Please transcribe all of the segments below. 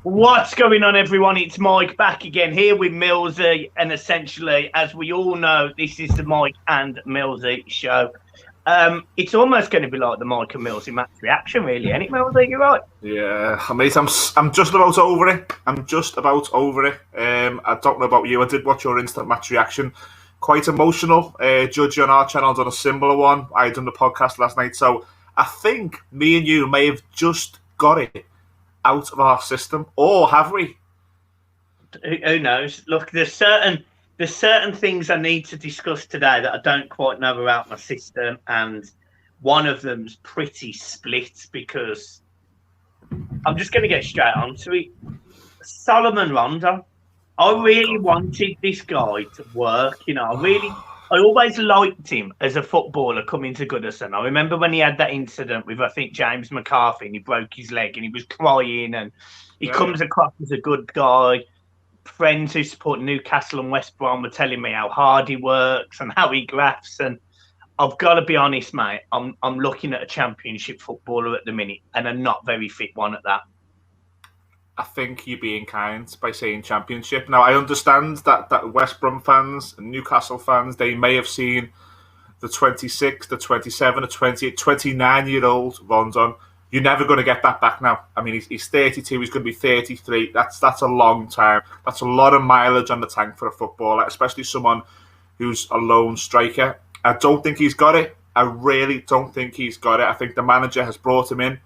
What's going on, everyone? It's Mike back again here with Millsy, and essentially, as we all know, this is the Mike and Millsy show. It's almost going to be like the Mike and Millsy match reaction, really, isn't it, Millsy? You're right. Yeah, mate, I'm just about over it. I don't know about you. I did watch your instant match reaction. Quite emotional. Judge on our channel done a similar one. I done the podcast last night, so I think me and you may have just got it out of our system, or have we? Who knows? Look, there's certain things I need to discuss today that I don't quite know about my system, and one of them's pretty split because I'm just going to get straight onto it. Solomon Rondon. I really wanted this guy to work. I always liked him as a footballer coming to Goodison. I remember when he had that incident with, I think, James McCarthy, and he broke his leg and he was crying, and he comes across as a good guy. Friends who support Newcastle and West Brom were telling me how hard he works and how he grafts. And I've got to be honest, mate, I'm looking at a championship footballer at the minute, and a not very fit one at that. I think you're being kind by saying championship. Now, I understand that West Brom fans and Newcastle fans, they may have seen the 26, the 27, the 28, 29-year-old Rondon. You're never going to get that back now. I mean, he's 32, he's going to be 33. That's a long time. That's a lot of mileage on the tank for a footballer, especially someone who's a lone striker. I don't think he's got it. I really don't think he's got it. I think the manager has brought him in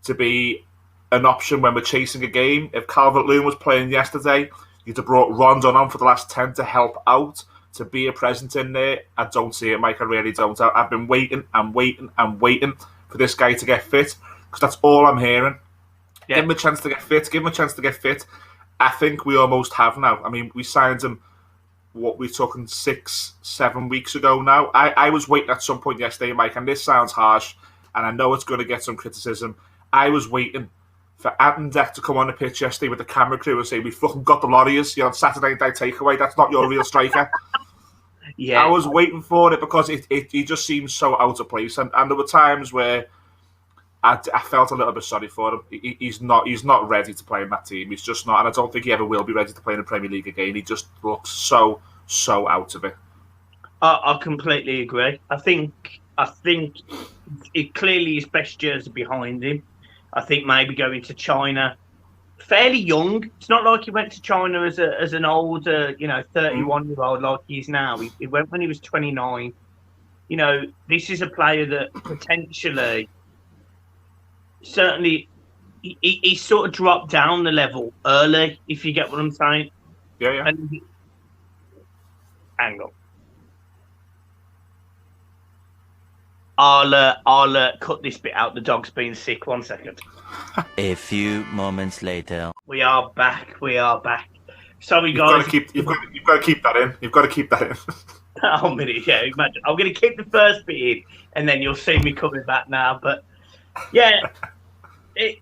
to be an option when we're chasing a game. If Calvert-Lewin was playing yesterday, you'd have brought Rondon on for the last 10 to help out, to be a presence in there. I don't see it, Mike. I really don't. I've been waiting for this guy to get fit, because that's all I'm hearing. Yeah. Give him a chance to get fit. I think we almost have now. I mean, we signed him, what, we're talking 6-7 weeks ago now. I was waiting at some point yesterday, Mike, and this sounds harsh, and I know it's going to get some criticism. I was waiting for Attendeck to come on the pitch yesterday with the camera crew and say, "We fucking got the Lorries, you're on Saturday night takeaway. That's not your real striker." Yeah, I was waiting for it because he just seems so out of place, and there were times where I felt a little bit sorry for him. He's not ready to play in that team. He's just not, and I don't think he ever will be ready to play in the Premier League again. He just looks so out of it. I completely agree. I think it clearly his best jersey behind him. I think maybe going to China fairly young. It's not like he went to China as an older, 31-year-old like he is now. He went when he was 29. This is a player that potentially, certainly, he sort of dropped down the level early, if you get what I'm saying. Yeah. Hang on. I'll cut this bit out. The dog's being sick. 1 second. A few moments later. We are back. Sorry, guys. You've got to keep that in. You've got to keep that in. Oh, minute. Yeah, imagine. I'm going to keep the first bit in, and then you'll see me coming back now. But yeah, the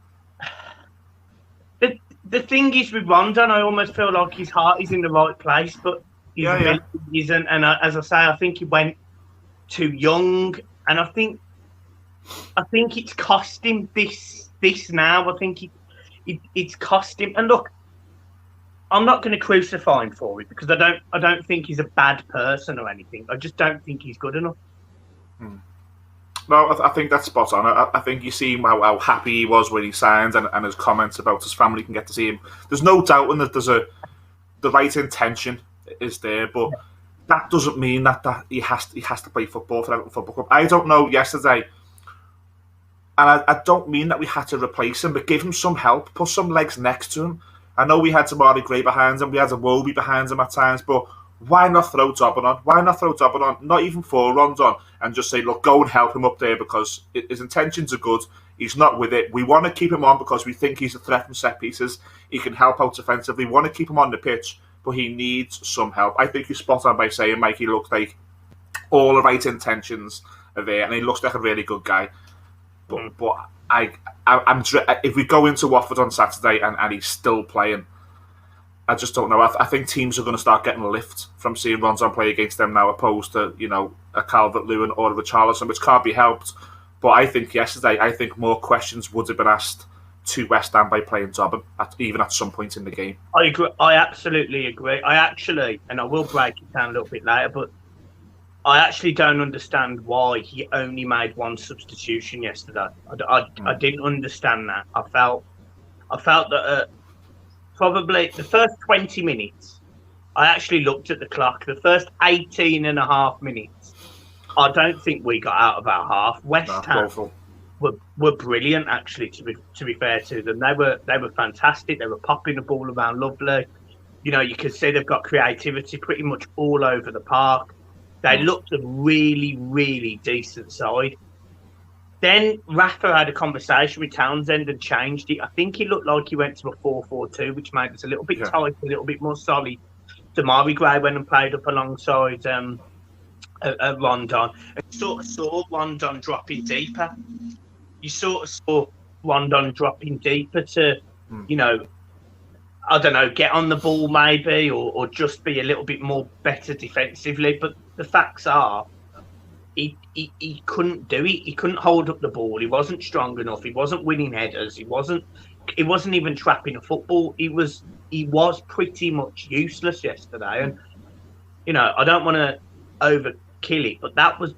thing is with Rondon, I almost feel like his heart is in the right place, but his ability isn't. And as I say, I think he went too young. And I think it's cost him this now. I think it's cost him. And look, I'm not going to crucify him for it, because I don't think he's a bad person or anything. I just don't think he's good enough. No, I think that's spot on. I think you see how happy he was when he signed, and his comments about his family can get to see him. There's no doubt that the right intention is there, but that doesn't mean that he has to play football for Everton Football Club. I don't know yesterday, and I don't mean that we had to replace him, but give him some help, put some legs next to him. I know we had Tamari Gray behind him, we had Iwobi behind him at times, but why not throw Dobbin on? Why not throw Dobbin on? Not even for Rondon, and just say, look, go and help him up there, because his intentions are good. He's not with it. We want to keep him on because we think he's a threat from set pieces. He can help out offensively. We want to keep him on the pitch, but he needs some help. I think you're spot on by saying, Mike, he looks like all the right intentions are there, and he looks like a really good guy. But I'm if we go into Watford on Saturday and he's still playing, I just don't know. I think teams are going to start getting a lift from seeing Rondon play against them now, opposed to a Calvert-Lewin or a Richarlison, which can't be helped. But I think yesterday, more questions would have been asked to West Ham by playing Dobbin, even at some point in the game. I agree. I absolutely agree. And I will break it down a little bit later, but I actually don't understand why he only made one substitution yesterday. I didn't understand that. I felt that probably the first 20 minutes, I actually looked at the clock. The first 18 and a half minutes, I don't think we got out of our half. West Ham were brilliant, actually. To be fair to them, they were fantastic. They were popping the ball around lovely. You know, you could see they've got creativity pretty much all over the park. They looked a really, really decent side. Then Rafa had a conversation with Townsend and changed it. I think he looked like he went to a 4-4-2, which made us a little bit tight, a little bit more solid. Damari Gray went and played up alongside Rondon. And you sort of saw Rondon dropping deeper. You sort of saw Rondon dropping deeper to, you know, I don't know, get on the ball maybe, or just be a little bit more better defensively. But the facts are, he couldn't do it. He couldn't hold up the ball. He wasn't strong enough. He wasn't winning headers. He wasn't even trapping a football. He was pretty much useless yesterday. And you know, I don't want to overkill it, but that was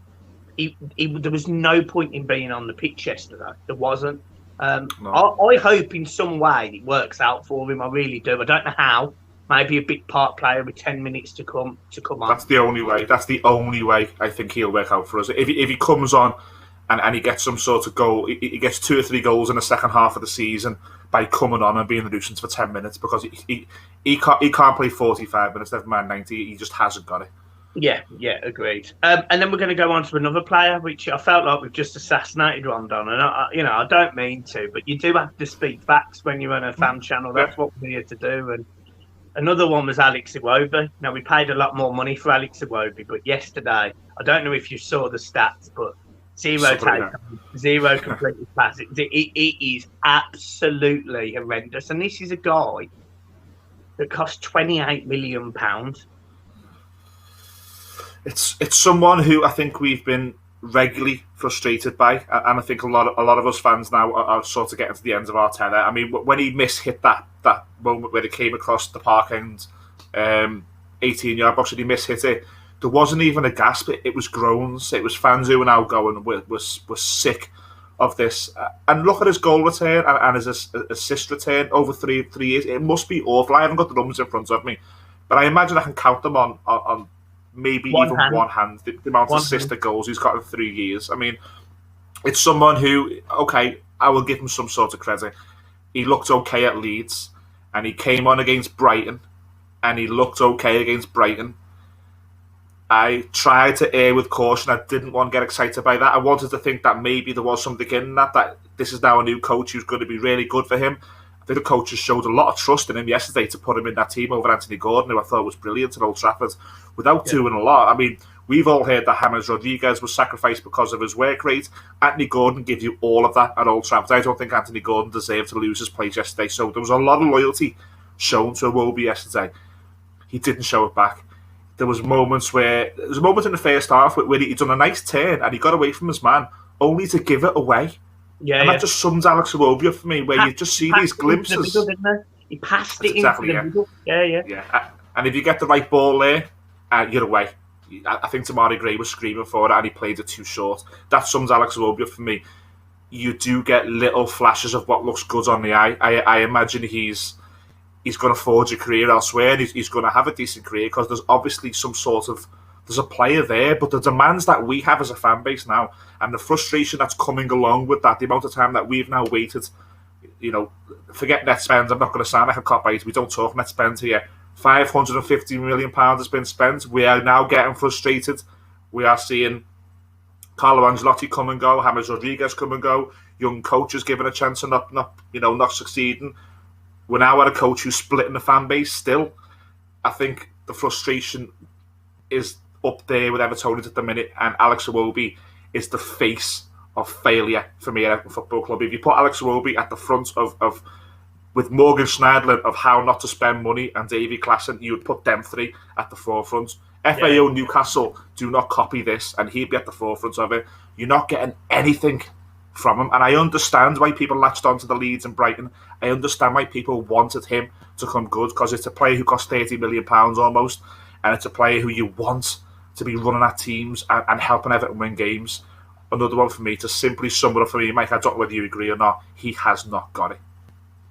there was no point in being on the pitch yesterday. There wasn't. No. I hope in some way it works out for him. I really do. I don't know how. Maybe a big part player with 10 minutes to come on. That's the only way. That's the only way I think he'll work out for us. If he comes on and he gets some sort of goal, he gets 2 or 3 goals in the second half of the season by coming on and being the nuisance for 10 minutes, because he can't play 45 minutes, never mind 90. He just hasn't got it. Yeah, agreed. And then we're going to go on to another player, which I felt like we've just assassinated Rondon. And I don't mean to, but you do have to speak facts when you're on a fan channel. That's what we're here to do. And another one was Alex Iwobi. Now, we paid a lot more money for Alex Iwobi, but yesterday, I don't know if you saw the stats, but zero completed passes. It is absolutely horrendous. And this is a guy that cost £28 million. It's someone who I think we've been regularly frustrated by, and I think a lot of us fans now are sort of getting to the ends of our tether. I mean, when he hit that moment where it came across the park end, 18-yard box, and he hit it, there wasn't even a gasp. It was groans. It was fans who were now going, we're sick of this. And look at his goal return and his assist return over three years. It must be awful. I haven't got the numbers in front of me, but I imagine I can count them on maybe one hand, the amount of assist goals he's got in 3 years. I mean, it's someone who, okay, I will give him some sort of credit. He looked okay at Leeds, and he came on against Brighton, and he looked okay against Brighton. I tried to err with caution. I didn't want to get excited by that. I wanted to think that maybe there was something in that this is now a new coach who's going to be really good for him. I think the coach has showed a lot of trust in him yesterday to put him in that team over Anthony Gordon, who I thought was brilliant at Old Trafford, without doing a lot. I mean, we've all heard that James Rodriguez was sacrificed because of his work rate. Anthony Gordon gives you all of that at Old Trafford. I don't think Anthony Gordon deserved to lose his place yesterday. So there was a lot of loyalty shown to Iwobi yesterday. He didn't show it back. There was a moment in the first half where he'd done a nice turn and he got away from his man, only to give it away. Yeah, that just sums Alex Iwobi up for me, where you just see these glimpses. He passed it into the middle. Yeah. And if you get the right ball there, you're away. I think Damari Gray was screaming for it, and he played it too short. That sums Alex Iwobi up for me. You do get little flashes of what looks good on the eye. I imagine he's going to forge a career elsewhere, and he's going to have a decent career, because there's obviously there's a player there, but the demands that we have as a fan base now, and the frustration that's coming along with that, the amount of time that we've now waited, forget net spend. I'm not going to sound like a cop-out. We don't talk net spend here. £550 million has been spent. We are now getting frustrated. We are seeing Carlo Ancelotti come and go, James Rodriguez come and go, young coaches given a chance and not succeeding. We're now at a coach who's splitting the fan base still. I think the frustration is up there with Evertonians at the minute, and Alex Iwobi is the face of failure for me at Everton Football Club. If you put Alex Iwobi at the front of with Morgan Schneiderlin of how not to spend money and Davy Klaassen, you would put them three at the forefront. FAO Newcastle do not copy this, and he'd be at the forefront of it. You're not getting anything from him. And I understand why people latched onto the Leeds and Brighton. I understand why people wanted him to come good, because it's a player who cost £30 million almost, and it's a player who you want to be running at teams and helping Everton win games. Another one for me, to simply sum it up for me, Mike, I don't know whether you agree or not, he has not got it.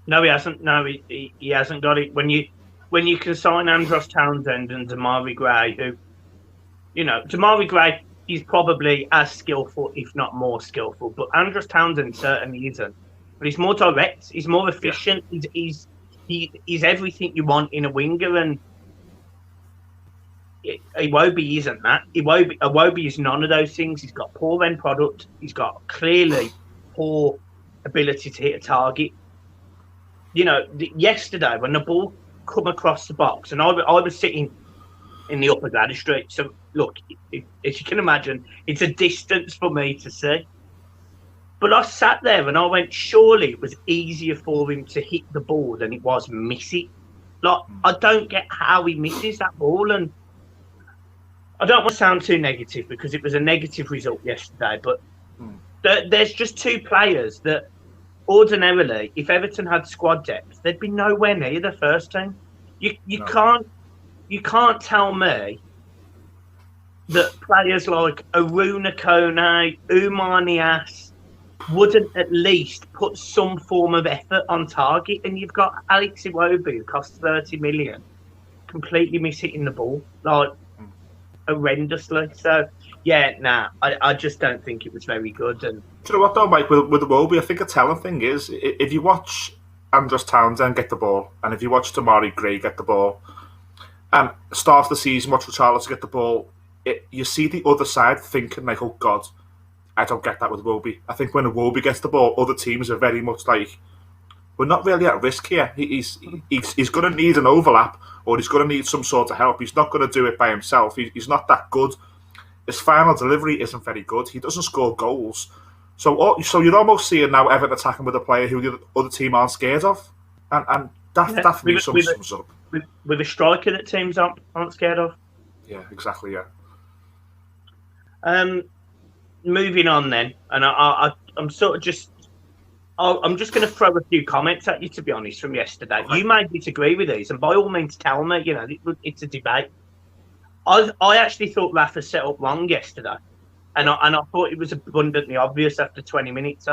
No, he hasn't. No, he hasn't got it. When you can sign Andros Townsend and Damari Gray, who, Damari Gray is probably as skillful, if not more skillful, but Andros Townsend certainly isn't. But he's more direct, he's more efficient, he's everything you want in a winger, and Iwobi isn't that. Iwobi is none of those things. He's got poor end product. He's got clearly poor ability to hit a target. Yesterday when the ball come across the box, and I was sitting in the upper ladder street. So look, as you can imagine, it's a distance for me to see. But I sat there and I went, surely it was easier for him to hit the ball than it was miss it. Like, I don't get how he misses that ball, and I don't want to sound too negative because it was a negative result yesterday, but there's just two players that ordinarily, if Everton had squad depth, they'd be nowhere near the first team. You can't tell me that players like Aruna Kone, Umar Niasse wouldn't at least put some form of effort on target, and you've got Alex Iwobi, who costs 30 million, completely mishitting the ball, like, horrendously. So, I just don't think it was very good. And do you know what though, Mike, with Iwobi, I think a telling thing is, if you watch Andros Townsend get the ball, and if you watch Damari Gray get the ball, and start of the season, watch Richarlison get the ball, you see the other side thinking like, oh God, I don't get that with Iwobi. I think when Iwobi gets the ball, other teams are very much like, we're not really at risk here. He's going to need an overlap, or he's going to need some sort of help. He's not going to do it by himself. He's not that good. His final delivery isn't very good. He doesn't score goals. So you're almost seeing now Everton attacking with a player who the other team aren't scared of. And that for me sums up. With a striker that teams aren't scared of. Yeah, exactly, yeah. Moving on then, and I'm sort of just... I'm just going to throw a few comments at you, to be honest, from yesterday. You may disagree with these, and by all means tell me, it's a debate. I actually thought Rafa set up wrong yesterday, and I thought it was abundantly obvious after 20 minutes.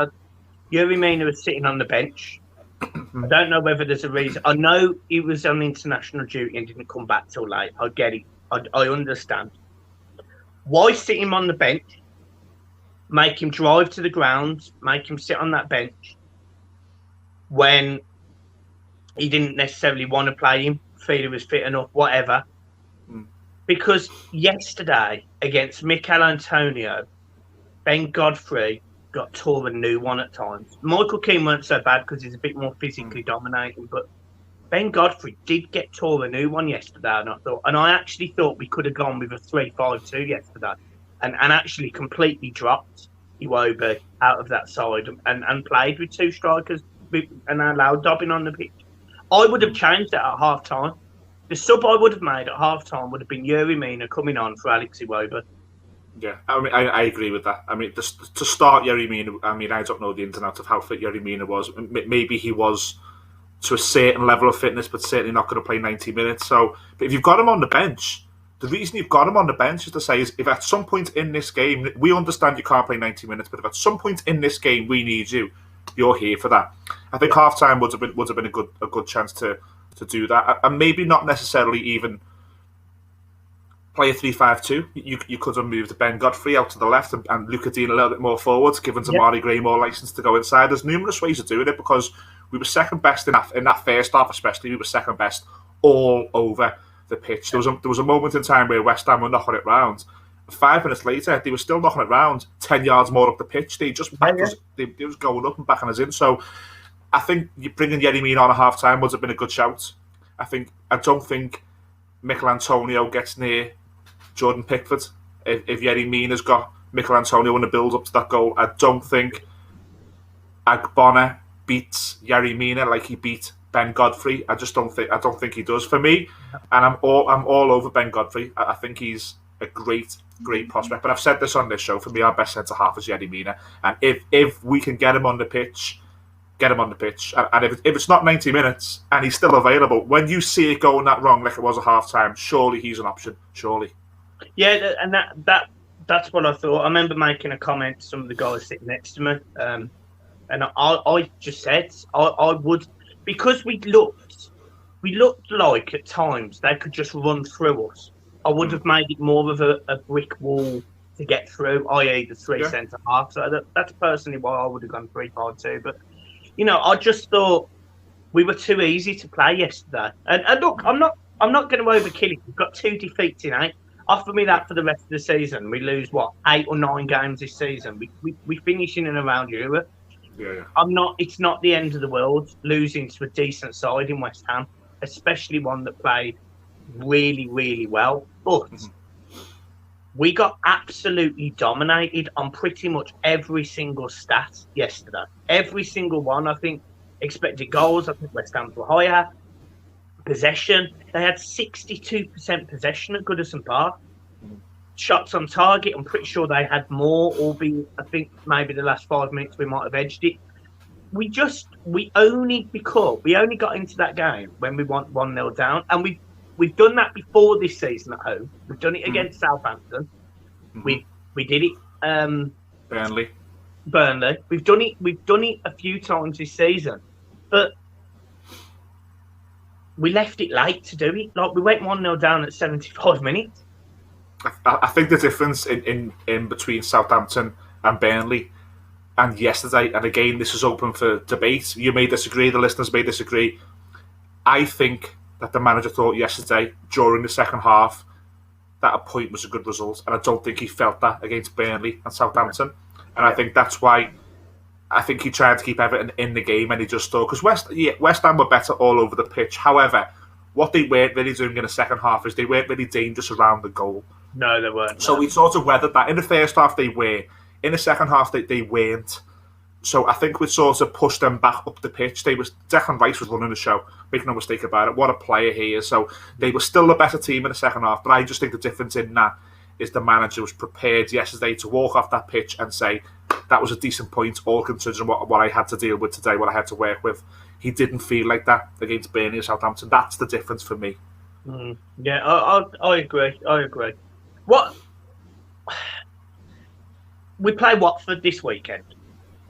Yerry Mina was sitting on the bench. I don't know whether there's a reason. I know he was on international duty and didn't come back till late. I get it. I understand. Why sit him on the bench? Make him drive to the ground, make him sit on that bench when he didn't necessarily want to play him, feel he was fit enough, whatever. Because yesterday, against Mikel Antonio, Ben Godfrey got tore a new one at times. Michael Keane weren't so bad because he's a bit more physically dominating, but Ben Godfrey did get tore a new one yesterday, and I actually thought we could have gone with a 3-5-2 yesterday. And actually completely dropped Iwobi out of that side and played with two strikers and allowed Dobbin on the pitch. I would have changed that at half time. The sub I would have made at half time would have been Yerry Mina coming on for Alex Iwobi. Yeah, I mean, I agree with that. I mean, to start Yerry Mina, I mean, I don't know the ins and outs of how fit Yerry Mina was. Maybe he was to a certain level of fitness, but certainly not going to play 90 minutes. So, but if you've got him on the bench, the reason you've got him on the bench is to say, is if at some point in this game, we understand you can't play 90 minutes, but if at some point in this game we need you, you're here for that. I think half time would have been a good chance to do that, and maybe not necessarily even play a 3-5-2. You could have moved Ben Godfrey out to the left and Luca Dean a little bit more forwards, giving Damari Gray more license to go inside. There's numerous ways of doing it, because we were second best in that first half, especially. We were second best all over the pitch. There was a moment in time where West Ham were knocking it round. 5 minutes later, they were still knocking it round 10 yards more up the pitch. They just they was going up and backing us in. So I think you bringing Yerry Mina on at half time would have been a good shout. I don't think Mikel Antonio gets near Jordan Pickford if Yerry Mina's got Mikel Antonio in the build up to that goal. I don't think Agbona beats Yerry Mina like he beat Ben Godfrey. I don't think he does. For me, and I'm all over Ben Godfrey. I think he's a great prospect. But I've said this on this show, for me, our best centre-half is Yerry Mina. And if we can get him on the pitch, get him on the pitch. And if it's not 90 minutes and he's still available, when you see it going that wrong like it was at half-time, surely he's an option, surely. Yeah, and that's what I thought. I remember making a comment to some of the guys sitting next to me. And I just said, I would, because we looked like at times they could just run through us. I would have made it more of a brick wall to get through, i.e. the three centre-halves. So that's personally why I would have gone 3-5-2. But, I just thought we were too easy to play yesterday. And look, I'm not going to overkill it. We've got 2 defeats in 8. Offer me that for the rest of the season. We lose, 8 or 9 games this season. We finish in and around Europe. Yeah. It's not the end of the world losing to a decent side in West Ham, especially one that played really, really well. But we got absolutely dominated on pretty much every single stat yesterday. Every single one. I think expected goals, I think West Ham were higher. Possession, they had 62% possession at Goodison Park. Shots on target, I'm pretty sure they had more, albeit I think maybe the last 5 minutes we might have edged it. We only got into that game when we went 1-0 down, and we've done that before this season at home. We've done it against Southampton. We did it Burnley. We've done it a few times this season, but we left it late to do it. Like, we went 1-0 down at 75 minutes. I think the difference in between Southampton and Burnley and yesterday, and again, this is open for debate. You may disagree, the listeners may disagree. I think that the manager thought yesterday, during the second half, that a point was a good result, and I don't think he felt that against Burnley and Southampton. And I think that's why I think he tried to keep Everton in the game, and he just thought, because West Ham were better all over the pitch. However, what they weren't really doing in the second half is they weren't really dangerous around the goal. No, they weren't. So we sort of weathered that. In the first half, they were. In the second half, they weren't. So I think we sort of pushed them back up the pitch. Declan Rice was running the show, make no mistake about it. What a player he is. So they were still the better team in the second half. But I just think the difference in that is the manager was prepared yesterday to walk off that pitch and say, that was a decent point, all considering what I had to deal with today, what I had to work with. He didn't feel like that against Burnley and Southampton. That's the difference for me. Yeah, I agree. What we play Watford this weekend,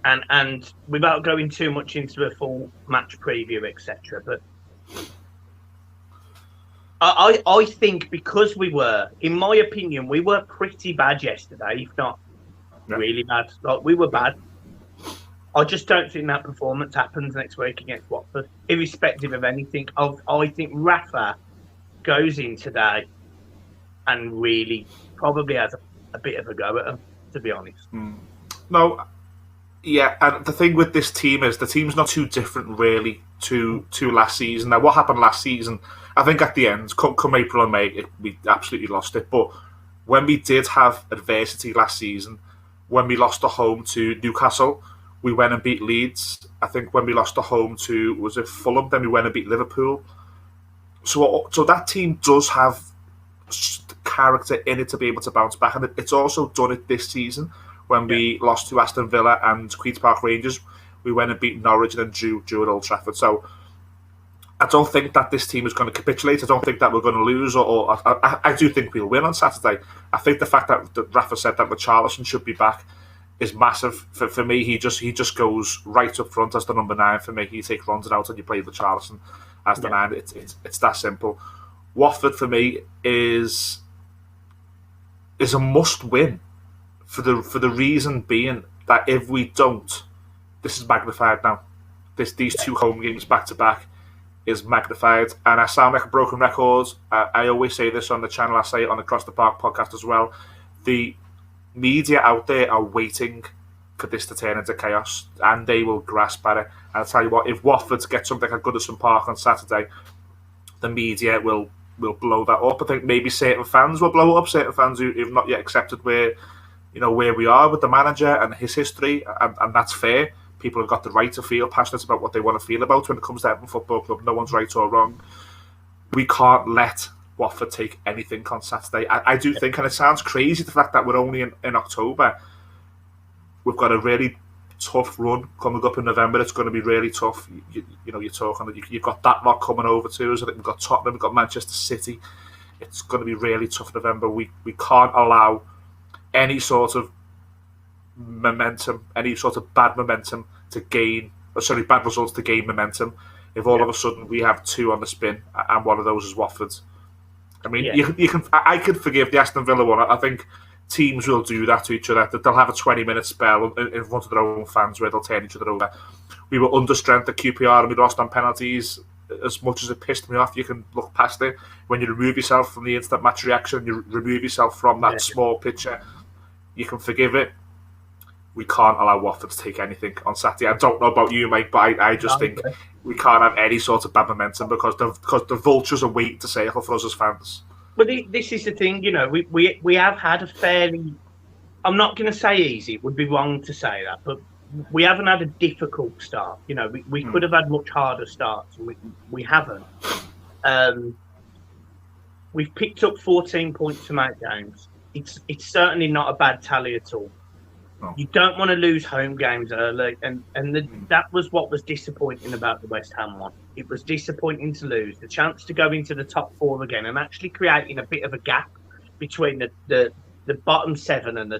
and without going too much into a full match preview, etc. But I think because in my opinion, we were pretty bad yesterday, if not really bad. Like, we were bad. I just don't think that performance happens next week against Watford, irrespective of anything. I think Rafa goes in today and really probably has a bit of a go at them, to be honest. No, yeah, and the thing with this team is the team's not too different really to last season. Now, what happened last season, I think at the end, come April and May, we absolutely lost it. But when we did have adversity last season, when we lost at home to Newcastle, we went and beat Leeds. I think when we lost at home to, was it Fulham, then we went and beat Liverpool. So that team does have character in it to be able to bounce back, and it's also done it this season. When we lost to Aston Villa and Queen's Park Rangers, we went and beat Norwich and then drew at Old Trafford. So I don't think that this team is going to capitulate. I don't think that we're going to lose, or I do think we'll win on Saturday. I think the fact that Rafa said that Richarlison should be back is massive for me. He just goes right up front as the number 9 for me. You take Rondon out and you play Richarlison as the 9. It's that simple. Watford for me is a must win for the reason being that if we don't, this is magnified now. These 2 home games back to back is magnified, and I sound like a broken record. I always say this on the channel. I say it on the Across the Park podcast as well. The media out there are waiting for this to turn into chaos, and they will grasp at it. And I'll tell you what, if Watford get something at Goodison Park on Saturday, the media will blow that up. I think maybe certain fans will blow it up, certain fans who have not yet accepted where we are with the manager and his history, and that's fair. People have got the right to feel passionate about what they want to feel about when it comes to Everton Football Club. No one's right or wrong. We can't let Watford take anything on Saturday. I do think, and it sounds crazy, the fact that we're only in October. We've got a really tough run coming up in November. It's going to be really tough. You're talking. You've got that lot coming over to us. I think we've got Tottenham. We've got Manchester City. It's going to be really tough in November. We can't allow any sort of momentum, any sort of bad momentum to gain. Bad results to gain momentum. If all of a sudden we have 2 on the spin, and one of those is Watford. I mean, you can. I could forgive the Aston Villa one. I think teams will do that to each other. They'll have a 20-minute spell in front of their own fans where they'll turn each other over. We were understrength at QPR and we lost on penalties. As much as it pissed me off, you can look past it. When you remove yourself from the instant match reaction, you remove yourself from that small picture, you can forgive it. We can't allow Watford to take anything on Saturday. I don't know about you, Mike, but I just think we can't have any sort of bad momentum because the vultures are waiting to circle for us as fans. But this is the thing, we have had a fairly, I'm not going to say easy, it would be wrong to say that, but we haven't had a difficult start. We could have had much harder starts. We haven't. We've picked up 14 points from 8 games. It's certainly not a bad tally at all. No. You don't want to lose home games early, and that was what was disappointing about the West Ham one. It was disappointing to lose the chance to go into the top 4 again, and actually creating a bit of a gap between the bottom 7 and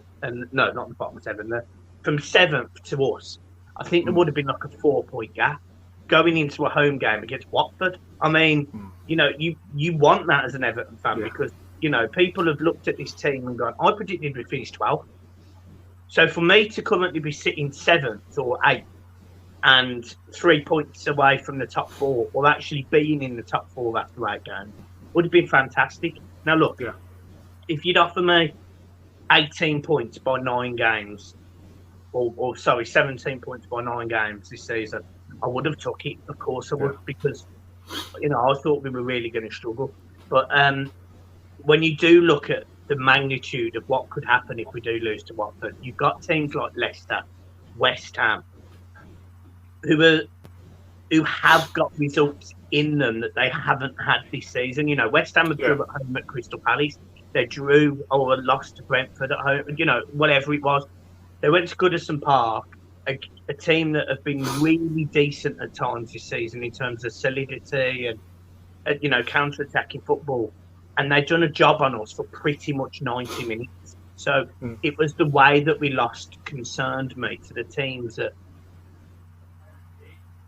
not the bottom 7, from 7th to us. I think there would have been like a 4-point gap going into a home game against Watford. I mean, you want that as an Everton fan because people have looked at this team and gone, I predicted we'd finish 12th. So for me to currently be sitting 7th or 8th and 3 points away from the top 4, or actually being in the top 4 after 8 games, would have been fantastic. Now look, if you'd offer me 18 points by 9 games, or 17 points by 9 games this season, I would have took it. Of course I would, because I thought we were really going to struggle. But when you do look at the magnitude of what could happen if we do lose to Watford, you've got teams like Leicester, West Ham, who have got results in them that they haven't had this season. West Ham drew at home at Crystal Palace. They drew or lost to Brentford at home. Whatever it was, they went to Goodison Park, a team that have been really decent at times this season in terms of solidity and counter-attacking football. And they've done a job on us for pretty much 90 minutes. So it was the way that we lost concerned me to the teams that,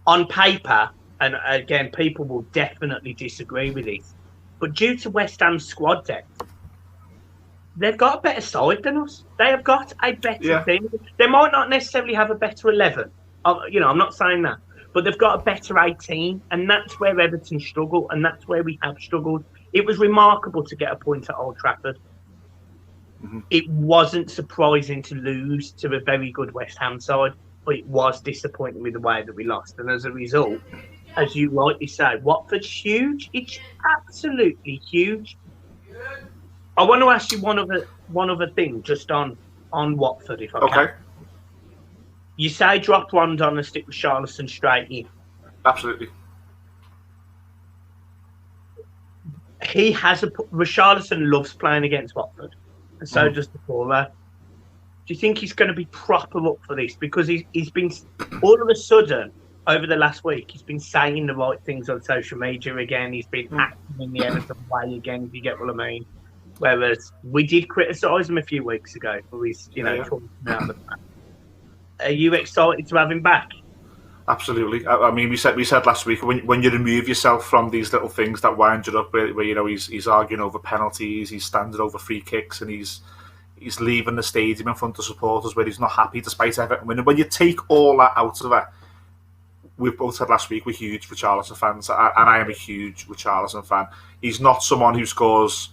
on paper, and again, people will definitely disagree with this, but due to West Ham's squad depth, they've got a better side than us. They have got a better team. They might not necessarily have a better 11. I'm not saying that. But they've got a better 18. And that's where Everton struggle. And that's where we have struggled. It was remarkable to get a point at Old Trafford. Mm-hmm. It wasn't surprising to lose to a very good West Ham side. But it was disappointing with the way that we lost. And as a result, as you rightly say, Watford's huge. It's absolutely huge. I want to ask you one other thing just on Watford, if I can. Okay. You say drop Rondon and stick with Richarlison straight in. Absolutely. Richarlison loves playing against Watford, and so does the caller. Do you think he's going to be proper up for this? Because he's been, all of a sudden, over the last week, he's been saying the right things on social media again. He's been acting in the Everton way again, if you get what I mean. Whereas we did criticise him a few weeks ago for his, talking about the back. Are you excited to have him back? Absolutely. I mean, we said last week, when you remove yourself from these little things that wind you up, where he's arguing over penalties, he's standing over free kicks, and he's leaving the stadium in front of supporters where he's not happy despite Everton. When you take all that out of it, we both said last week we're huge Richarlison fans, and I am a huge Richarlison fan. He's not someone who scores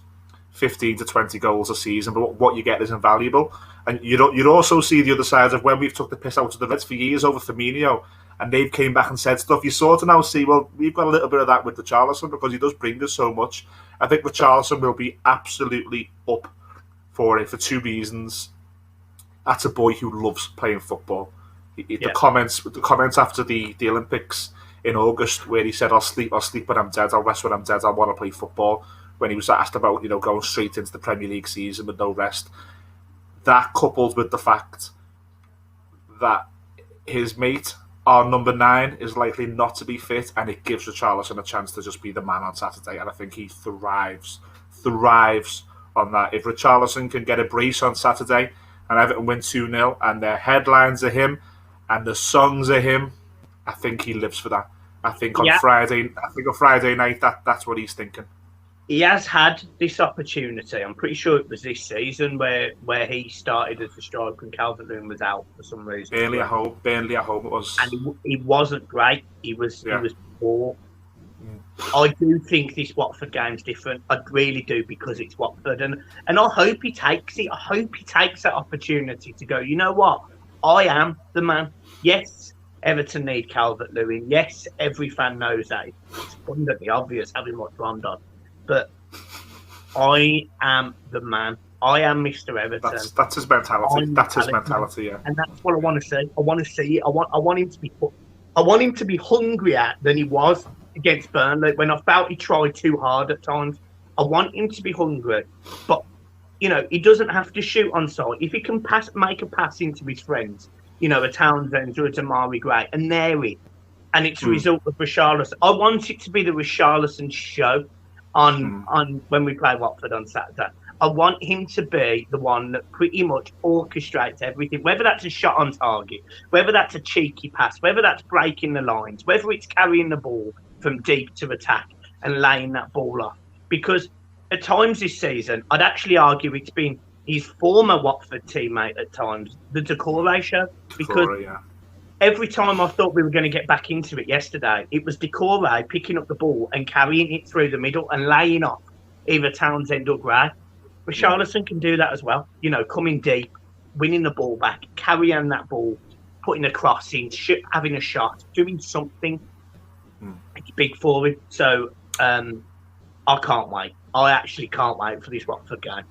15 to 20 goals a season, but what you get is invaluable. And you'd also see the other side of when we've took the piss out of the Reds for years over Firmino, and they've came back and said stuff. You sort of now see, well, we've got a little bit of that with Richarlison because he does bring us so much. I think Richarlison will be absolutely up for it for 2 reasons. That's a boy who loves playing football. The comments after the Olympics in August where he said, I'll sleep when I'm dead, I'll rest when I'm dead, I want to play football. when he was asked about, going straight into the Premier League season with no rest. That coupled with the fact that his mate, our number 9, is likely not to be fit, and it gives Richarlison a chance to just be the man on Saturday, and I think he thrives on that. If Richarlison can get a brace on Saturday and Everton win 2-0 and their headlines are him and the songs are him, I think he lives for that. I think on Friday night that's what he's thinking. He has had this opportunity. I'm pretty sure it was this season where he started as the striker and Calvert-Lewin was out for some reason. Burnley at home it was. And he wasn't great. He was poor. I do think this Watford game's different. I really do, because it's Watford, and I hope he takes it. I hope he takes that opportunity to go, you know what? I am the man. Yes, Everton need Calvert-Lewin. Yes, every fan knows that. It's abundantly obvious having watched Rondon. But I am the man. I am Mr. Everton. That's his mentality. That's his mentality, yeah. And that's what I want to see. I want to see it. I want him to be. I want him to be hungrier than he was against Burnley when I felt he tried too hard at times. I want him to be hungry, but he doesn't have to shoot on sight. If he can make a pass into his friends, a Townsend or a Damari Gray, and they're it. And it's a result of Richarlison. I want it to be the Richarlison show on when we play Watford on Saturday. I want him to be the one that pretty much orchestrates everything, whether that's a shot on target, whether that's a cheeky pass, whether that's breaking the lines, whether it's carrying the ball from deep to attack and laying that ball off. Because at times this season, I'd actually argue it's been his former Watford teammate at times, the Decore show. Because every time I thought we were going to get back into it yesterday, it was Decore picking up the ball and carrying it through the middle and laying off either Townsend or Gray. Richarlison can do that as well. Coming deep, winning the ball back, carrying that ball, putting a cross in, having a shot, doing something. It's big for him. So I can't wait. I actually can't wait for this Watford game.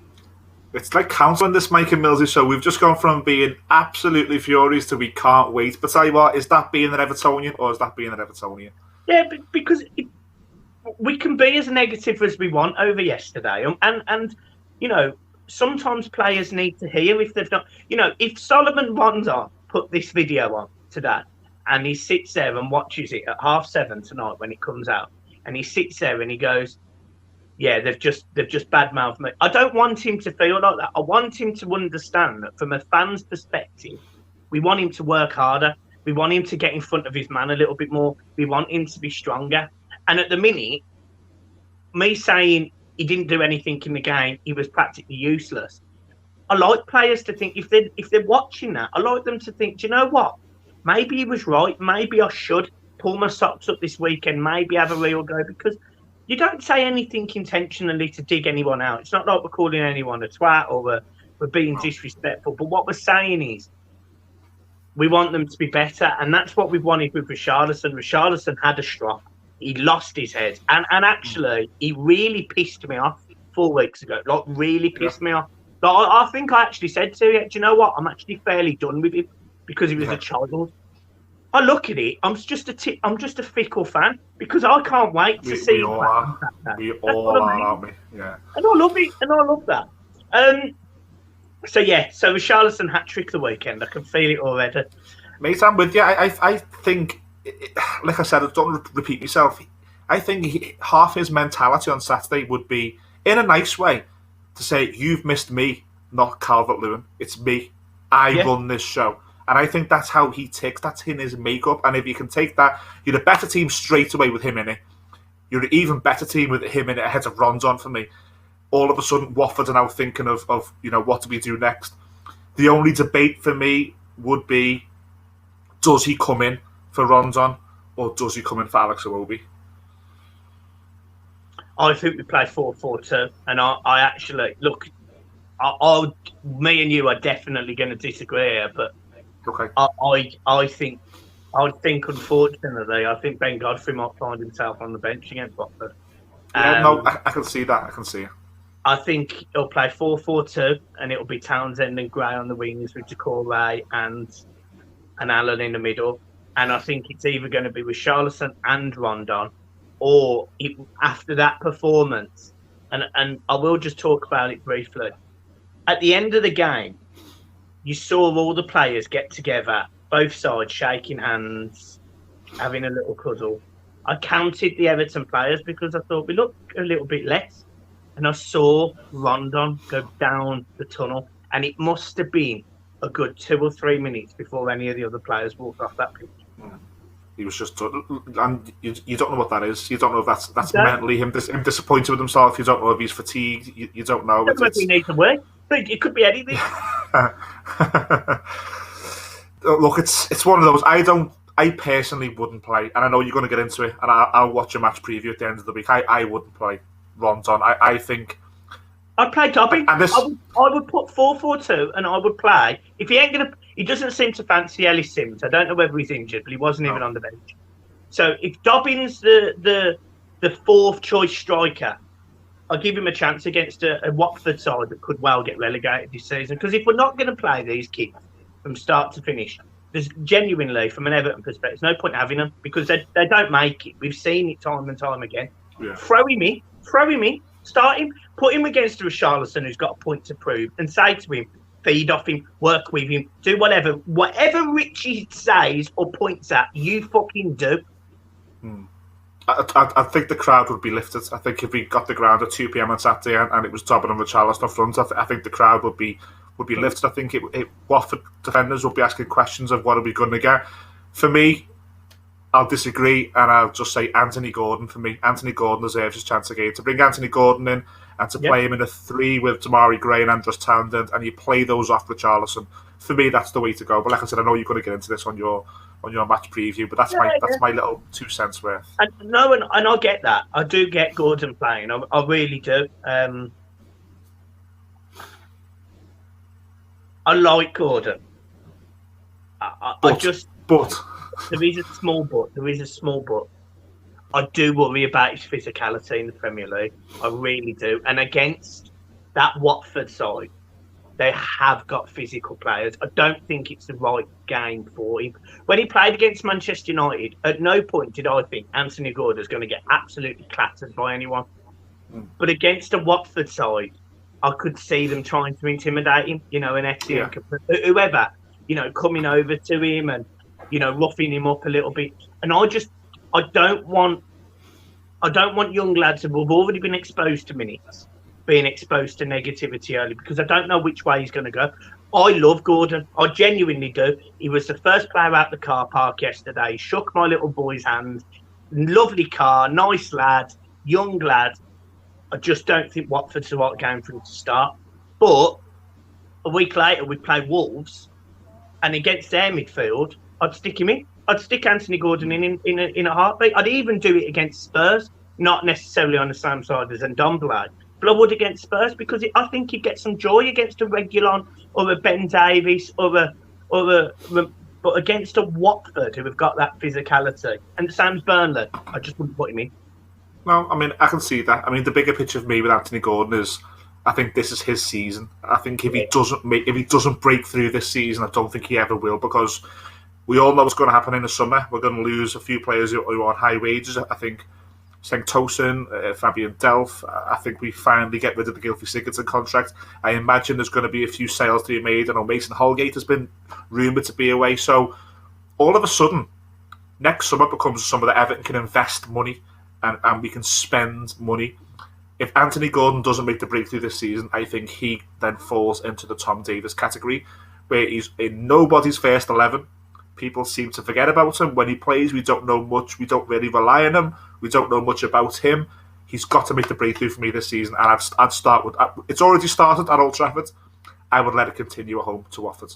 It's like counselling this Mike and Millsy show. We've just gone from being absolutely furious to we can't wait. But tell you what, is that being an Evertonian or is that being an Evertonian? Yeah, because we can be as negative as we want over yesterday. And sometimes players need to hear if they've not... if Solomon Rondon put this video on today and he sits there and watches it at 7:30 tonight when it comes out, and he sits there and he goes, yeah, they've just badmouthed me. I don't want him to feel like that. I want him to understand that from a fan's perspective, we want him to work harder. We want him to get in front of his man a little bit more. We want him to be stronger. And at the minute, me saying he didn't do anything in the game, he was practically useless. I like players to think, if they're watching that, I like them to think, do you know what? Maybe he was right. Maybe I should pull my socks up this weekend, maybe have a real go, because you don't say anything intentionally to dig anyone out. It's not like we're calling anyone a twat or we're being disrespectful. But what we're saying is we want them to be better, and that's what we've wanted with Richarlison. Richarlison had a strop. He lost his head. And actually, he really pissed me off 4 weeks ago. Like, really pissed me off. Like, I think I actually said to you, do you know what? I'm actually fairly done with him because he was a child. I look at it, I'm just a fickle fan because I can't wait to see him. We all are, aren't we? Yeah. And I love it, and I love that. So Richarlison hat-trick the weekend. I can feel it already. Mate, I'm with you. I think, like I said, I don't repeat myself, I think half his mentality on Saturday would be, in a nice way, to say, you've missed me, not Calvert-Lewin. It's me. I run this show. And I think that's how he ticks. That's in his makeup. And if you can take that, you're a better team straight away with him in it. You're an even better team with him in it ahead of Rondon for me. All of a sudden, Watford are now thinking of what do we do next? The only debate for me would be, does he come in for Rondon or does he come in for Alex Iwobi? I think we play 4-4-2. And I actually, look, me and you are definitely going to disagree here, but okay. I think unfortunately, I think Ben Godfrey might find himself on the bench against Watford. I can see that. I can see it. I think he'll play 4-4-2, and it'll be Townsend and Gray on the wings with Decore and Allen in the middle. And I think it's either going to be with Richarlison and Rondon, or after that performance, and I will just talk about it briefly. At the end of the game, you saw all the players get together, both sides shaking hands, having a little cuddle. I counted the Everton players because I thought we looked a little bit less. And I saw Rondon go down the tunnel. And it must have been a good 2 or 3 minutes before any of the other players walked off that pitch. He was just, and you don't know what that is. You don't know if that's mentally him disappointed with himself. You don't know if he's fatigued. You don't know. I don't know if he needs to work. It could be anything. Look, it's one of those. I personally wouldn't play, and I know you're going to get into it, and I'll watch a match preview at the end of the week. I wouldn't play Rondon. I think I'd play Dobbins. I would put 4-4-2, and I would play. If he ain't gonna, he doesn't seem to fancy Ellis Sims. I don't know whether he's injured, but he wasn't even on the bench. So if Dobbins the fourth choice striker, I'll give him a chance against a Watford side that could well get relegated this season. Because if we're not going to play these kids from start to finish, there's genuinely, from an Everton perspective, there's no point having them because they don't make it. We've seen it time and time again. Yeah. Throw him in, start him, put him against Richarlison who's got a point to prove, and say to him, feed off him, work with him, do whatever. Whatever Richie says or points at, you fucking do. I think the crowd would be lifted. I think if we got the ground at 2 p.m. on Saturday and it was Dobbin and Richarlison up front, I think the crowd would be lifted. I think Watford defenders would be asking questions of what are we going to get. For me, I'll disagree and I'll just say Anthony Gordon for me. Anthony Gordon deserves his chance again. To bring Anthony Gordon in and to play him in a 3 with Damari Gray and Andros Townsend and you play those off Richarlison, for me that's the way to go. But like I said, I know you're going to get into this on your match preview, but that's my little 2 cents worth. And I get that. I do get Gordon playing. I really do. I like Gordon. But there is a small but. I do worry about his physicality in the Premier League. I really do. And against that Watford side, they have got physical players. I don't think it's the right game for him. When he played against Manchester United, at no point did I think Anthony Gordon is going to get absolutely clattered by anyone. But against a Watford side, I could see them trying to intimidate him, an Etienne, whoever, coming over to him and, roughing him up a little bit. And I don't want young lads who have already been exposed to minutes being exposed to negativity early because I don't know which way he's going to go. I love Gordon. I genuinely do. He was the first player out the car park yesterday. He shook my little boy's hand. Lovely car, nice lad, young lad. I just don't think Watford's the right game for him to start. But a week later, we play Wolves, and against their midfield, I'd stick him in. I'd stick Anthony Gordon in a heartbeat. I'd even do it against Spurs, not necessarily on the same side as Ndombele, but I would against Spurs because I think he'd get some joy against a Reguilon or a Ben Davies but against a Watford who have got that physicality. And Sam's Burnley, I just wouldn't put him in. No, I mean, I can see that. I mean, the bigger picture for me with Anthony Gordon is I think this is his season. I think if he doesn't break through this season, I don't think he ever will because we all know what's going to happen in the summer. We're going to lose a few players who are on high wages. I think Tosin, Fabian Delph. I think we finally get rid of the Gylfi Sigurdsson contract. I imagine there's going to be a few sales to be made. I know Mason Holgate has been rumoured to be away. So all of a sudden, next summer becomes a summer that Everton can invest money and we can spend money. If Anthony Gordon doesn't make the breakthrough this season, I think he then falls into the Tom Davies category, where he's in nobody's first 11. People seem to forget about him. When he plays, we don't know much. We don't really rely on him. We don't know much about him. He's got to make the breakthrough for me this season, and I'd start with... It's already started at Old Trafford. I would let it continue at home to Watford.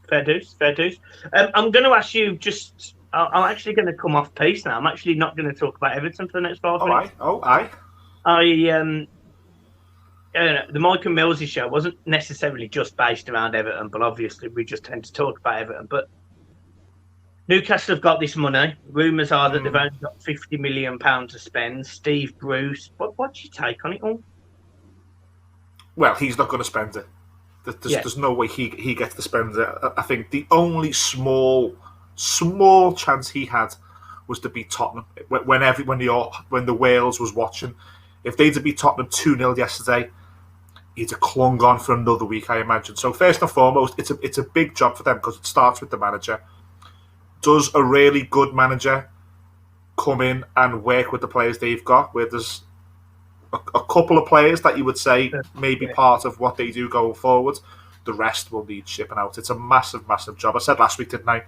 Fair dues. I'm going to ask you just... I'm actually going to come off pace now. I'm actually not going to talk about Everton for the next 5 minutes. Aye. The Mike and Millsy show wasn't necessarily just based around Everton, but obviously we just tend to talk about Everton. But Newcastle have got this money. Rumours are that they've only got £50 million to spend. Steve Bruce, what's your take on it all? Well, he's not going to spend it. There's no way he gets to spend it. I think the only small chance he had was to beat Tottenham when the Wales was watching. If they'd have beat Tottenham 2-0 yesterday, he'd have clung on for another week, I imagine. So first and foremost, it's a big job for them because it starts with the manager. Does a really good manager come in and work with the players they've got, where there's a couple of players that you would say may be part of what they do going forward? The rest will need shipping out. It's a massive, massive job. I said last week, didn't I?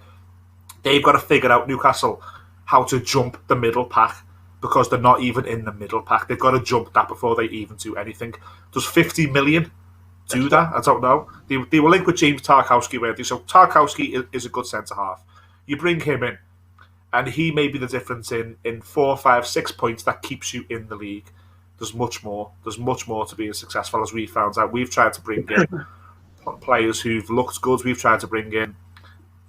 They've got to figure out, Newcastle, how to jump the middle pack, because they're not even in the middle pack. They've got to jump that before they even do anything. Does 50 million do that? I don't know. They were linked with James Tarkowski, weren't they? So Tarkowski is a good centre-half. You bring him in, and he may be the difference in 4, 5, 6 points that keeps you in the league. There's much more. There's much more to being successful, as we found out. We've tried to bring in players who've looked good. We've tried to bring in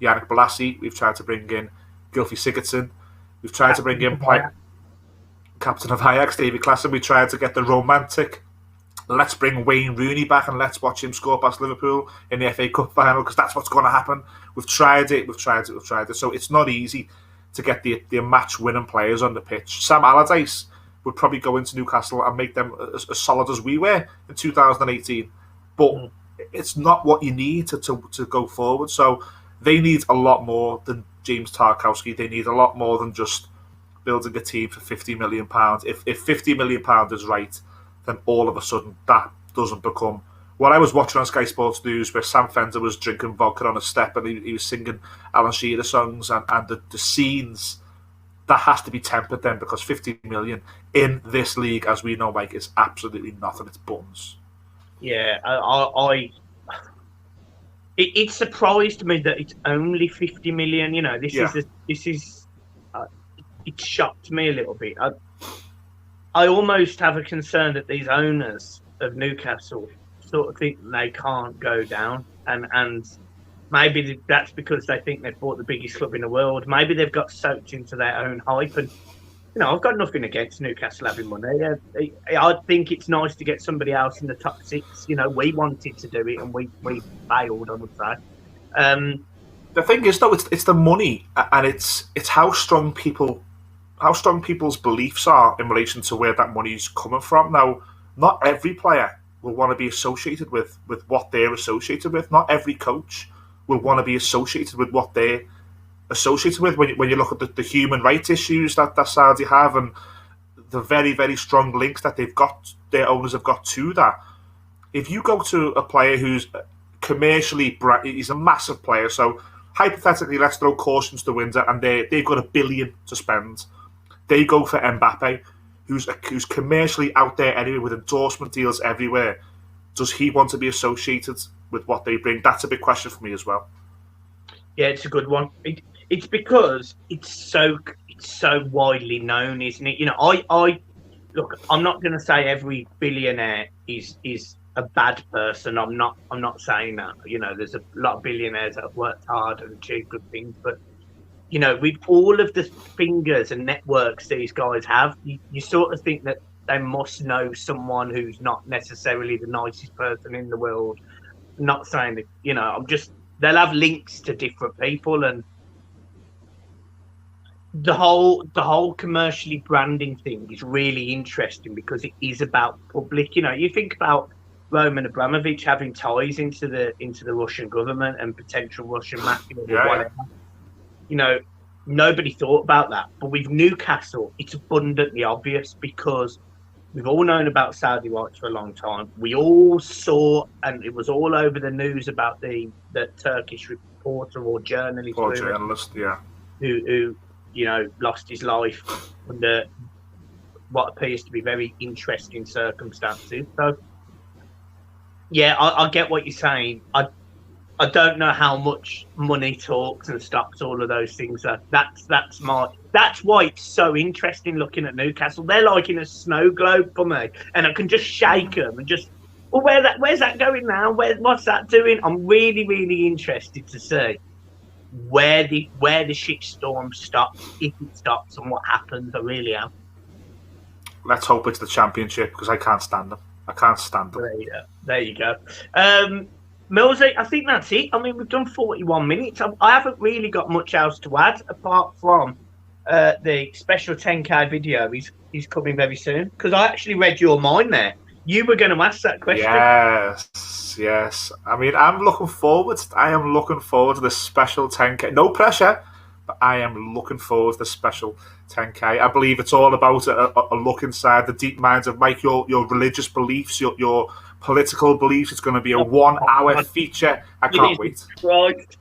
Yannick Bolasie. We've tried to bring in Gylfi Sigurdsson. We've tried to bring in captain of Ajax, David Klassen. We tried to get the romantic, let's bring Wayne Rooney back and let's watch him score past Liverpool in the FA Cup final, because that's what's going to happen. We've tried it. So it's not easy to get the match-winning players on the pitch. Sam Allardyce would probably go into Newcastle and make them as solid as we were in 2018. But it's not what you need to go forward. So they need a lot more than James Tarkowski. They need a lot more than just building a team for £50 million. If £50 million is right, then all of a sudden that doesn't become... What I was watching on Sky Sports News, where Sam Fender was drinking vodka on a step and he was singing Alan Shearer songs, and the scenes, that has to be tempered then, because 50 million in this league, as we know, Mike, is absolutely nothing. It's buns. Yeah, it surprised me that it's only 50 million. You know, it shocked me a little bit. I almost have a concern that these owners of Newcastle sort of think they can't go down, and maybe that's because they think they've bought the biggest club in the world. Maybe they've got soaked into their own hype, and I've got nothing against Newcastle having money. I think it's nice to get somebody else in the top 6. We wanted to do it and we failed, I would say. The thing is, though, it's the money, and it's how strong people's beliefs are in relation to where that money is coming from. Now, not every player will want to be associated with what they're associated with. Not every coach will want to be associated with what they're associated with. When you look at the human rights issues that Saudi have, and the very, very strong links that their owners have got to that. If you go to a player who's commercially, he's a massive player, so hypothetically, let's throw caution to the wind, and they've got $1 billion to spend. They go for Mbappe, who's commercially out there anyway, with endorsement deals everywhere. Does he want to be associated with what they bring? That's a big question for me as well. Yeah, it's a good one. It's because it's so widely known, isn't it? I look. I'm not going to say every billionaire is a bad person. I'm not saying that. There's a lot of billionaires that have worked hard and achieved good things, but with all of the fingers and networks these guys have, you sort of think that they must know someone who's not necessarily the nicest person in the world. I'm not saying that, they'll have links to different people, and the whole commercially branding thing is really interesting because it is about public. You think about Roman Abramovich having ties into the Russian government and potential Russian mafia or whatever. Nobody thought about that. But with Newcastle, it's abundantly obvious because we've all known about Saudi rights for a long time. We all saw, and it was all over the news about the Turkish reporter or journalist. Who lost his life under what appears to be very interesting circumstances. So, yeah, I get what you're saying. I don't know how much money talks and stops all of those things. That's why it's so interesting looking at Newcastle. They're like in a snow globe for me, and I can just shake them and just, where's that going now? What's that doing? I'm really, really interested to see where the shitstorm stops, if it stops, and what happens. I really am. Let's hope it's the Championship, because I can't stand them. There you go. Millsy, I think that's it. I mean, we've done 41 minutes. I haven't really got much else to add apart from the special 10K video is coming very soon? Because I actually read your mind there. You were going to ask that question. Yes. I mean, I am looking forward to this special 10K. No pressure, but I am looking forward to the special 10K. I believe it's all about a look inside the deep minds of Mike, your religious beliefs, your political beliefs. It's going to be a 1 hour feature. I can't wait. Right.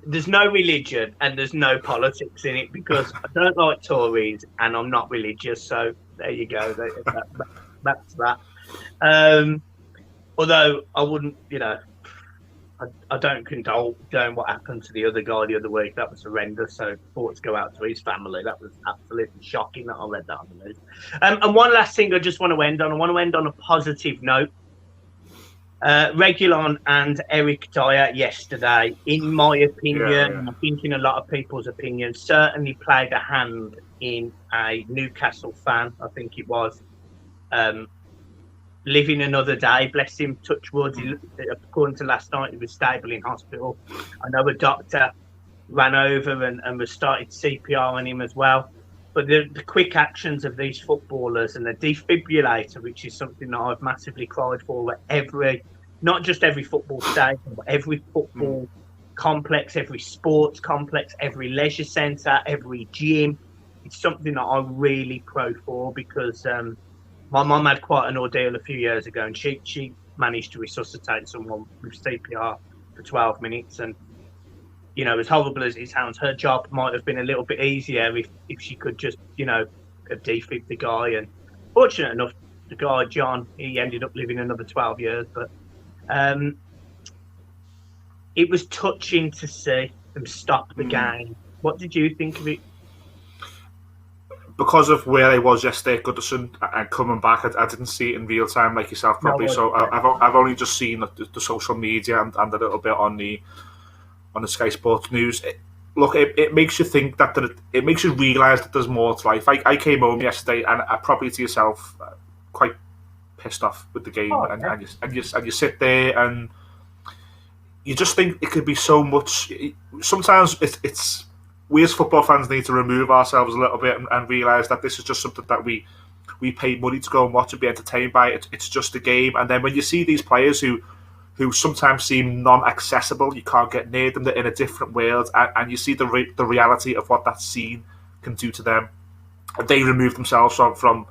There's no religion and there's no politics in it because I don't like Tories and I'm not religious. So there you go. That's that. Although I wouldn't, I don't condone what happened to the other guy the other week. That was horrendous. So thoughts go out to his family. That was absolutely shocking that I read that on the news. And one last thing I just want to end on. I want to end on a positive note. Regulon and Eric Dyer yesterday, in my opinion, I think in a lot of people's opinion, certainly played a hand in a Newcastle fan, I think it was, living another day. Bless him, touch wood. According to last night, he was stable in hospital. I know a doctor ran over and was started CPR on him as well. But the quick actions of these footballers and the defibrillator, which is something that I've massively cried for not just every football stadium, but every football complex, every sports complex, every leisure centre, every gym. It's something that I'm really pro for because my mum had quite an ordeal a few years ago and she managed to resuscitate someone with CPR for 12 minutes. And, as horrible as it sounds, her job might have been a little bit easier if she could just, have defibbed the guy. And fortunate enough, the guy, John, he ended up living another 12 years. But it was touching to see them stop the game. What did you think of it? Because of where I was yesterday at Goodison and coming back, I didn't see it in real time like yourself probably. So I've only just seen the social media and a little bit on the Sky Sports News. It makes you think it makes you realise that there's more to life. I came home yesterday and I probably to yourself quite pissed off with the game, and you sit there and you just think it could be so much. Sometimes it's we as football fans need to remove ourselves a little bit and realise that this is just something that we pay money to go and watch and be entertained by. It's just a game, and then when you see these players who sometimes seem non-accessible, you can't get near them, they're in a different world, and you see the reality of what that scene can do to them. They remove themselves from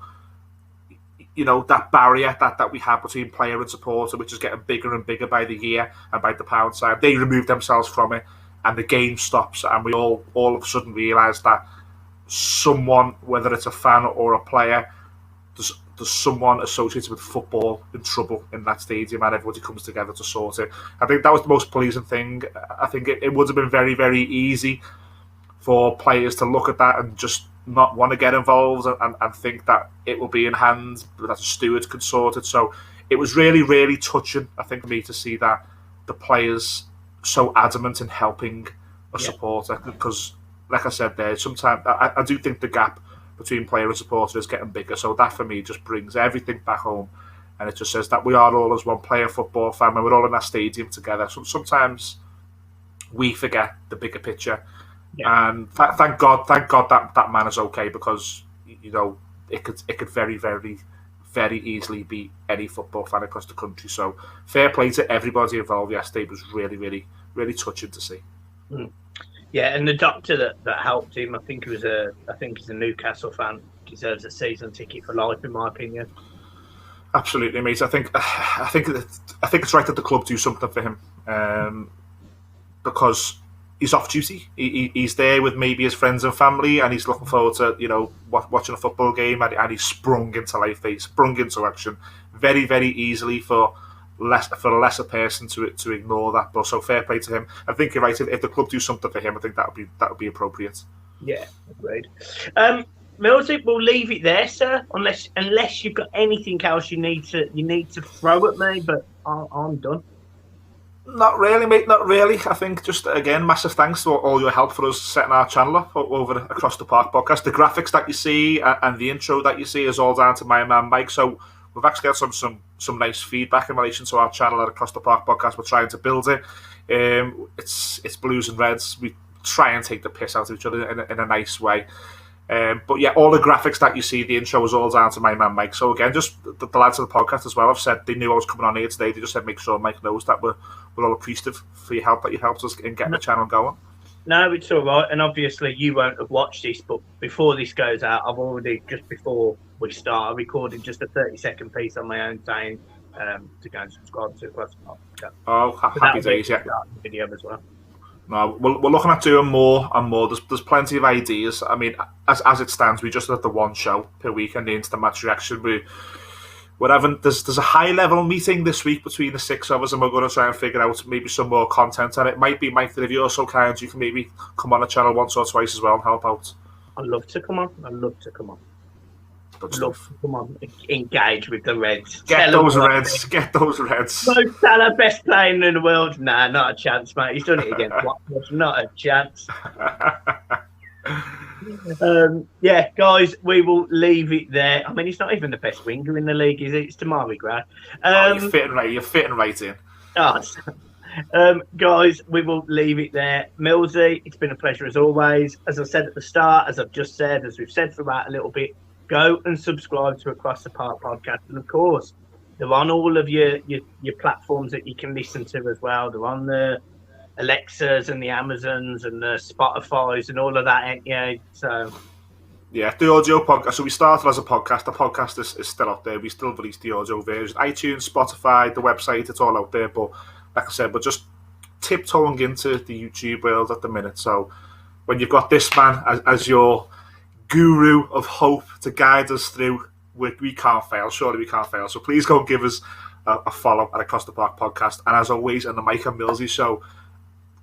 that barrier that we have between player and supporter, which is getting bigger and bigger by the year and by the pound side. They remove themselves from it, and the game stops, and we all of a sudden realise that someone, whether it's a fan or a player, there's someone associated with football in trouble in that stadium, and everybody comes together to sort it. I think that was the most pleasing thing. I think it would have been very, very easy for players to look at that and just not want to get involved and think that it will be in hand, that the stewards can sort it. So it was really, really touching, I think, for me to see that the players so adamant in helping a supporter, because, like I said there, sometimes I do think the gap between player and supporter is getting bigger. So that for me just brings everything back home, and it just says that we are all as one player football fan, and we're all in that stadium together. So sometimes we forget the bigger picture, and thank God that man is okay, because it could very, very, very easily be any football fan across the country. So fair play to everybody involved yesterday. It was really, really, really touching to see. Yeah, and the doctor that helped him, I think he's a Newcastle fan, deserves a season ticket for life, in my opinion. Absolutely, mate. I think it's right that the club do something for him, because he's off duty. He's there with maybe his friends and family, and he's looking forward to watching a football game, and he sprung into life. He sprung into action very, very easily for a lesser person to ignore that. But so fair play to him. I think you're right. If the club do something for him, I think that would be appropriate. Yeah, agreed. Millsy, we'll leave it there, sir. Unless you've got anything else you need to throw at me, but I'm done. Not really, mate. Not really. I think just again, massive thanks for all your help for us setting our channel up over Across the Park podcast. The graphics that you see and the intro that you see is all down to my man Mike. So we've actually had some nice feedback in relation to our channel at Across the Park podcast. We're trying to build it. It's blues and reds. We try and take the piss out of each other in a nice way. But yeah, all the graphics that you see, the intro was all down to my man Mike. So again, just the lads of the podcast as well have said they knew I was coming on here today. They just said make sure Mike knows that we're all appreciative for your help, that you helped us in getting the channel going. No, it's all right. And obviously you won't have watched this, but before this goes out, I've already, just before we start, I recorded just a 30-second piece on my own saying to go and subscribe to Across the Park. Oh, happy days, yeah. Video as well. No, we're looking at doing more and more. There's plenty of ideas. I mean, as it stands, we just had the one show per week and the instant match reaction. There's a high level meeting this week between the six of us, and we're going to try and figure out maybe some more content. And it might be, Mike, that if you're so kind, you can maybe come on the channel once or twice as well and help out. I'd love to come on. Good stuff. Come on, engage with the Reds. Get those Reds. Mo Salah, best player in the world. Nah, not a chance, mate. He's done it against Watford. Not a chance. Yeah, guys, we will leave it there. I mean, he's not even the best winger in the league, is it? It's Damari Gray. You're fitting right in. Guys, we will leave it there. Millsy, it's been a pleasure as always. As I said at the start, as I've just said, as we've said throughout a little bit, go and subscribe to Across the Park podcast. And of course, they're on all of your platforms that you can listen to as well. They're on the Alexas and the Amazons and the Spotifys and all of that, ain't you? So yeah, the audio podcast. So we started as a podcast. The podcast is still out there. We still release the audio version. iTunes, Spotify, the website, it's all out there. But like I said, we're just tiptoeing into the YouTube world at the minute. So when you've got this man as your guru of hope to guide us through, we can't fail. Surely we can't fail. So please go give us a follow at Across the Park podcast. And as always, on the Mike and Millsy show,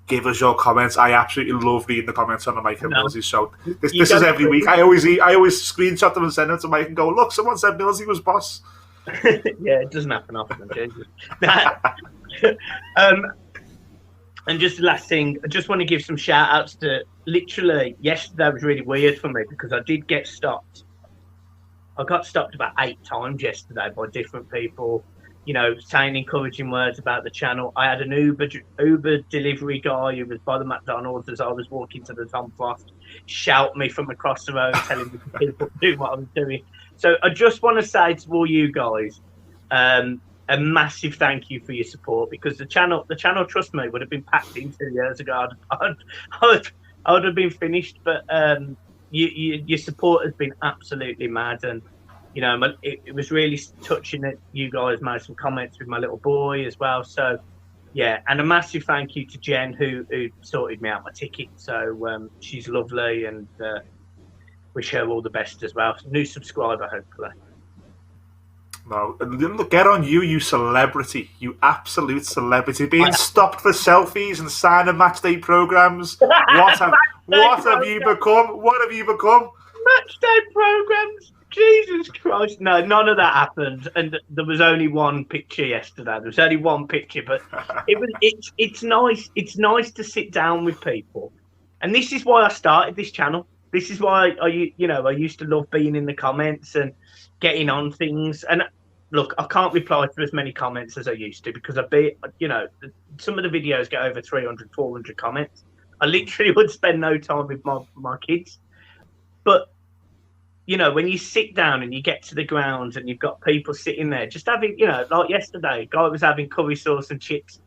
give us your comments. I absolutely love reading the comments on the Mike and Millsy show. This is every week. I always screenshot them and send them to Mike and go, look, someone said Millsy was boss. Yeah, it doesn't happen often, Jesus. And just the last thing, I just want to give some shout outs to, literally, yesterday was really weird for me because I did get stopped. I got stopped about 8 times yesterday by different people, you know, saying encouraging words about the channel. I had an Uber delivery guy who was by the McDonald's as I was walking to the Tom Frost shout me from across the road, telling me to keep up doing what I was doing. So I just want to say to all you guys, a massive thank you for your support, because the channel, trust me, would have been packed in 2 years ago. I would have been finished, but your support has been absolutely mad, and you know, it was really touching that you guys made some comments with my little boy as well. So yeah, and a massive thank you to Jen who sorted me out my ticket. So she's lovely, and wish her all the best as well. New subscriber, hopefully. No, get on you celebrity, you absolute celebrity, being stopped for selfies and signing match day programs. What have you become? What have you become? Match day programs. Jesus Christ! No, none of that happened, and there was only one picture yesterday. There was only one picture, but it's nice. It's nice to sit down with people, and this is why I started this channel. This is why I used to love being in the comments and getting on things. And look, I can't reply to as many comments as I used to because some of the videos get over 300, 400 comments. I literally would spend no time with my kids. But, you know, when you sit down and you get to the grounds and you've got people sitting there just having, you know, like yesterday, a guy was having curry sauce and chips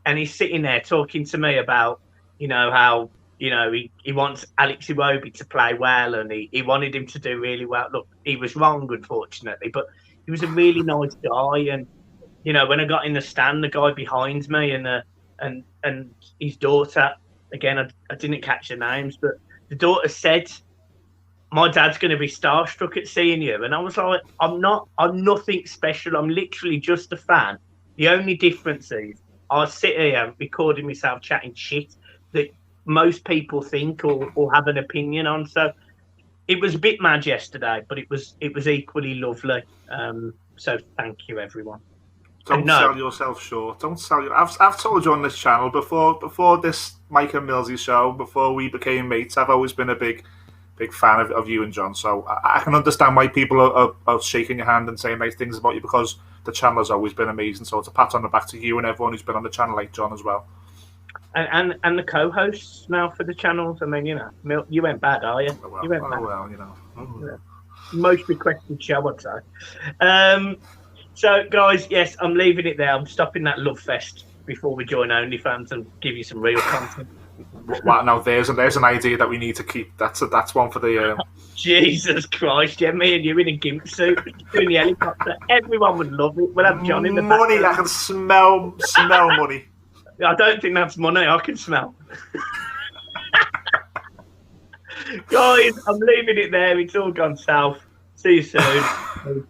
and he's sitting there talking to me about, you know, how, you know, he wants Alex Iwobi to play well and he wanted him to do really well. Look, he was wrong, unfortunately, but he was a really nice guy. And, you know, when I got in the stand, the guy behind me and his daughter, again, I didn't catch the names, but the daughter said, my dad's going to be starstruck at seeing you. And I was like, I'm nothing special. I'm literally just a fan. The only difference is I sit here recording myself chatting shit that most people think or have an opinion on. So it was a bit mad yesterday, but it was equally lovely. So thank you, everyone. Don't sell yourself short. Don't sell your. I've told you on this channel before this Mike and Millsy show, before we became mates, I've always been a big fan of you and John. So I can understand why people are shaking your hand and saying nice things about you, because the channel has always been amazing. So it's a pat on the back to you and everyone who's been on the channel, like John as well. And the co-hosts now for the channels. I mean, you went bad, are you? Well, You went bad. well, Most requested show, I'd say. So, guys, yes, I'm leaving it there. I'm stopping that love fest before we join OnlyFans and give you some real content. Well, now there's an idea that we need to keep. That's one for the. Jesus Christ, yeah, me and you in a gimp suit doing the helicopter. Everyone would love it. We'll have John in the money. background. I can smell money. I don't think that's money. I can smell. Guys, I'm leaving it there. It's all gone south. See you soon.